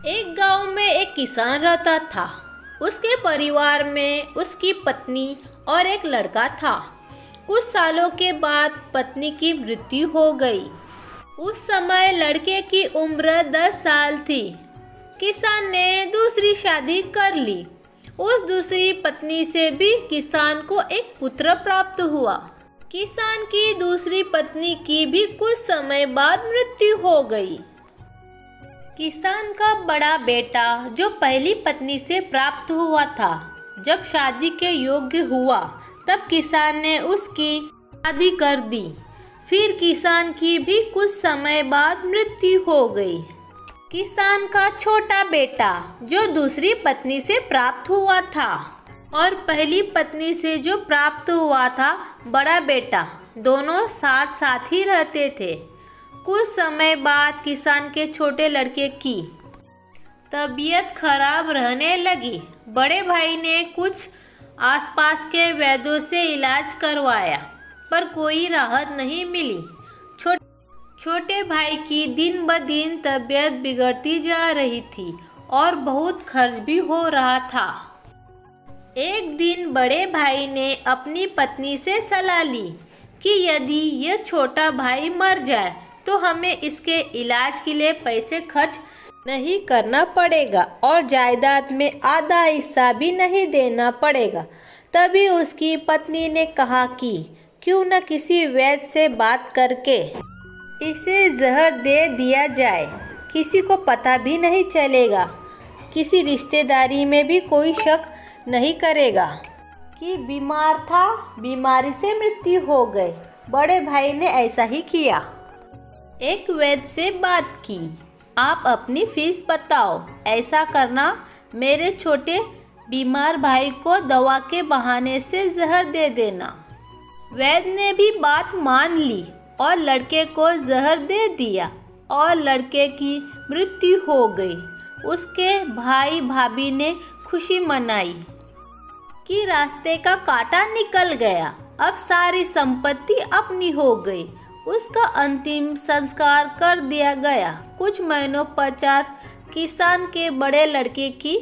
एक गांव में एक किसान रहता था। उसके परिवार में उसकी पत्नी और एक लड़का था। कुछ सालों के बाद पत्नी की मृत्यु हो गई। उस समय लड़के की उम्र 10 साल थी। किसान ने दूसरी शादी कर ली। उस दूसरी पत्नी से भी किसान को एक पुत्र प्राप्त हुआ। किसान की दूसरी पत्नी की भी कुछ समय बाद मृत्यु हो गई। किसान का बड़ा बेटा जो पहली पत्नी से प्राप्त हुआ था, जब शादी के योग्य हुआ तब किसान ने उसकी शादी कर दी। फिर किसान की भी कुछ समय बाद मृत्यु हो गई। किसान का छोटा बेटा जो दूसरी पत्नी से प्राप्त हुआ था और पहली पत्नी से जो प्राप्त हुआ था बड़ा बेटा, दोनों साथ साथ ही रहते थे। कुछ समय बाद किसान के छोटे लड़के की तबीयत खराब रहने लगी। बड़े भाई ने कुछ आसपास के वैद्यों से इलाज करवाया, पर कोई राहत नहीं मिली। छोटे भाई की दिन ब दिन तबीयत बिगड़ती जा रही थी और बहुत खर्च भी हो रहा था। एक दिन बड़े भाई ने अपनी पत्नी से सलाह ली कि यदि यह छोटा भाई मर जाए तो हमें इसके इलाज के लिए पैसे खर्च नहीं करना पड़ेगा और जायदाद में आधा हिस्सा भी नहीं देना पड़ेगा। तभी उसकी पत्नी ने कहा कि क्यों न किसी वैद्य से बात करके इसे जहर दे दिया जाए। किसी को पता भी नहीं चलेगा, किसी रिश्तेदारी में भी कोई शक नहीं करेगा कि बीमार था। बीमारी से मृत्यु हो गई। बड़े भाई ने ऐसा ही किया। एक वैद्य से बात की, आप अपनी फीस बताओ, ऐसा करना, मेरे छोटे बीमार भाई को दवा के बहाने से जहर दे देना। वैद्य ने भी बात मान ली और लड़के को जहर दे दिया और लड़के की मृत्यु हो गई। उसके भाई भाभी ने खुशी मनाई कि रास्ते का कांटा निकल गया, अब सारी संपत्ति अपनी हो गई। उसका अंतिम संस्कार कर दिया गया। कुछ महीनों पश्चात किसान के बड़े लड़के की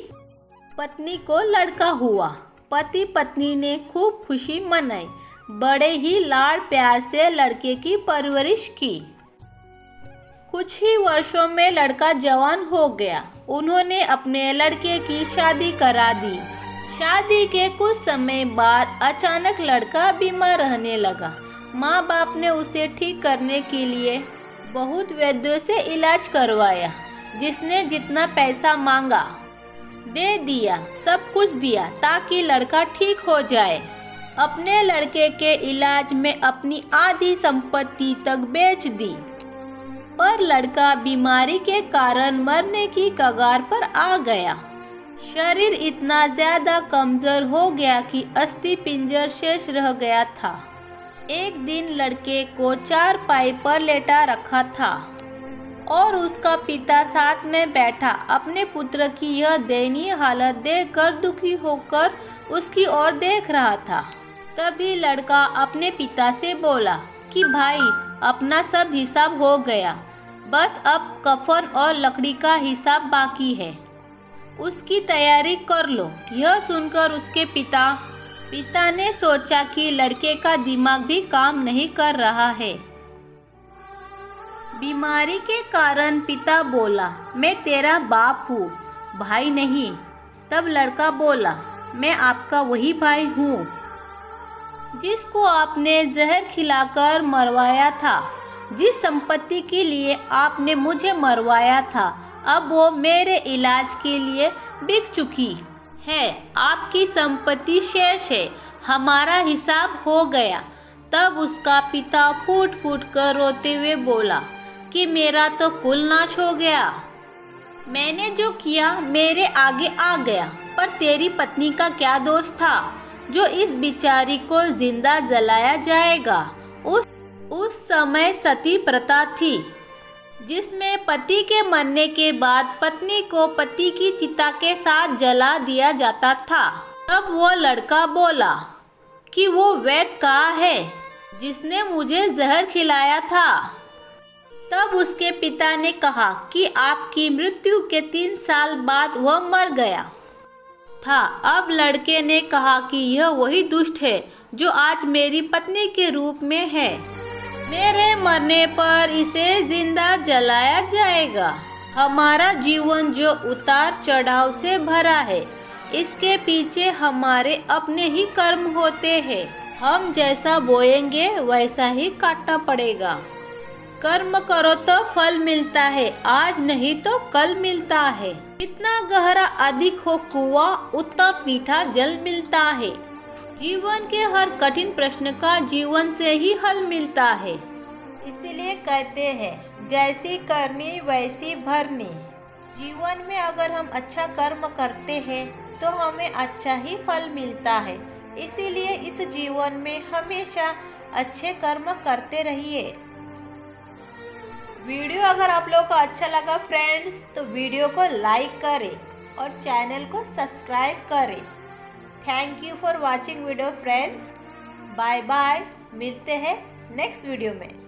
पत्नी को लड़का हुआ। पति पत्नी ने खूब खुशी मनाई। बड़े ही लाड़ प्यार से लड़के की परवरिश की। कुछ ही वर्षों में लड़का जवान हो गया। उन्होंने अपने लड़के की शादी करा दी। शादी के कुछ समय बाद अचानक लड़का बीमार रहने लगा। माँ बाप ने उसे ठीक करने के लिए बहुत वैद्यों से इलाज करवाया। जिसने जितना पैसा मांगा दे दिया, सब कुछ दिया ताकि लड़का ठीक हो जाए। अपने लड़के के इलाज में अपनी आधी संपत्ति तक बेच दी, पर लड़का बीमारी के कारण मरने की कगार पर आ गया। शरीर इतना ज्यादा कमजोर हो गया कि अस्थि पिंजर शेष रह गया था। एक दिन लड़के को चारपाई पर लेटा रखा था और उसका पिता साथ में बैठा अपने पुत्र की यह दयनीय हालत देखकर दुखी होकर उसकी ओर देख रहा था। तभी लड़का अपने पिता से बोला कि भाई, अपना सब हिसाब हो गया, बस अब कफन और लकड़ी का हिसाब बाकी है, उसकी तैयारी कर लो। यह सुनकर उसके पिता ने सोचा कि लड़के का दिमाग भी काम नहीं कर रहा है। बीमारी के कारण पिता बोला, मैं तेरा बाप हूँ, भाई नहीं। तब लड़का बोला, मैं आपका वही भाई हूँ जिसको आपने जहर खिलाकर मरवाया था। जिस संपत्ति के लिए आपने मुझे मरवाया था, अब वो मेरे इलाज के लिए बिक चुकी है। आपकी संपत्ति शेष है, हमारा हिसाब हो गया। तब उसका पिता फूट फूट कर रोते हुए बोला कि मेरा तो कुल नाश हो गया। मैंने जो किया मेरे आगे आ गया, पर तेरी पत्नी का क्या दोष था जो इस बिचारी को जिंदा जलाया जाएगा। उस समय सती प्रथा थी, जिसमें पति के मरने के बाद पत्नी को पति की चिता के साथ जला दिया जाता था। तब वो लड़का बोला कि वो वैद्य कहाँ है जिसने मुझे जहर खिलाया था। तब उसके पिता ने कहा कि आपकी मृत्यु के 3 साल बाद वह मर गया था। अब लड़के ने कहा कि यह वही दुष्ट है जो आज मेरी पत्नी के रूप में है। मेरे मरने पर इसे जिंदा जलाया जाएगा। हमारा जीवन जो उतार चढ़ाव से भरा है, इसके पीछे हमारे अपने ही कर्म होते हैं। हम जैसा बोएंगे वैसा ही काटना पड़ेगा। कर्म करो तो फल मिलता है, आज नहीं तो कल मिलता है। जितना गहरा अधिक हो कुआं, उतना मीठा जल मिलता है। जीवन के हर कठिन प्रश्न का जीवन से ही हल मिलता है। इसीलिए कहते हैं, जैसी करनी वैसी भरनी। जीवन में अगर हम अच्छा कर्म करते हैं तो हमें अच्छा ही फल मिलता है। इसीलिए इस जीवन में हमेशा अच्छे कर्म करते रहिए। वीडियो अगर आप लोगों को अच्छा लगा फ्रेंड्स, तो वीडियो को लाइक करें और चैनल को सब्सक्राइब करें। Thank you for watching video friends. Bye bye, मिलते हैं नेक्स्ट वीडियो में।